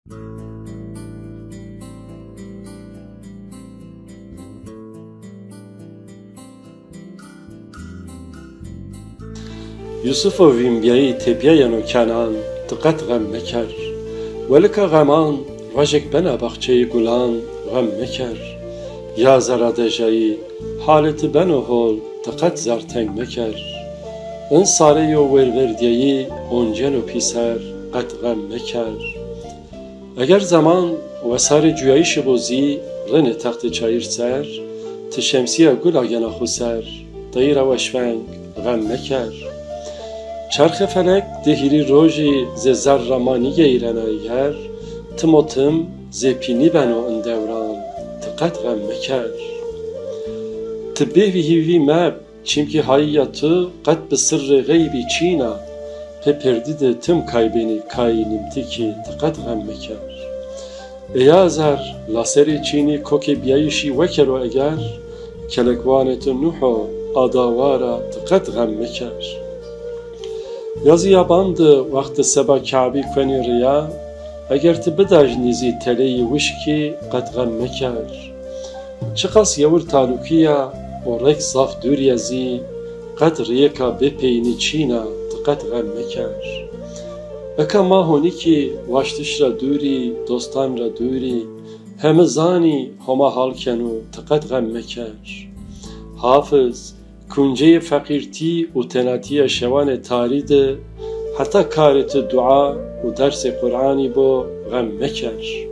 Yusuf و ویمبیایی تپیان و کنان دقت غم مکر ولکا غمان رجک بنا بخچه گلان غم مکر یا زرادجایی حالت بنو هول دقت زرتنگ مکر ان ساره و وروردیایی اونجن و پیسر قد غم مکر اگر زمان و سار جویایش بوزی رن تخت چایر سر تشمسیه گل آگنا خسر دایر وشفنگ غم مکر چرخ فلک دهیری روژی ز زرمانی گیرن ایگر تموتم زپینی بنو اندوران تقت غم مکر تبه وی مب چیمکی هایی تو قد به سر غیبی چینا pe perdide tüm kaybeni kainimti ki taqat غم مکر ایا زر لاسری چینی کوکی بیایشی وکرو اگر کلکوانت نوحو آداوارا تقت غم مکر Yazı yabandı vakti seba Kâbi kweni riya eger ti bidaj nizi teleyi wişki qed gem meker çiqas yewir talukiya o rek zaf dûriye zî qed riyeka bepeyni çîna ti qed gem meker eka ma honîkî waştişra dûrî dostan ra dûrî heme zanî homa halkenu ti qed gem meker Hafız کنجه فقیرتی و تناتی شوان تارید حتی کارت دعا و درس قرآنی با غم مکر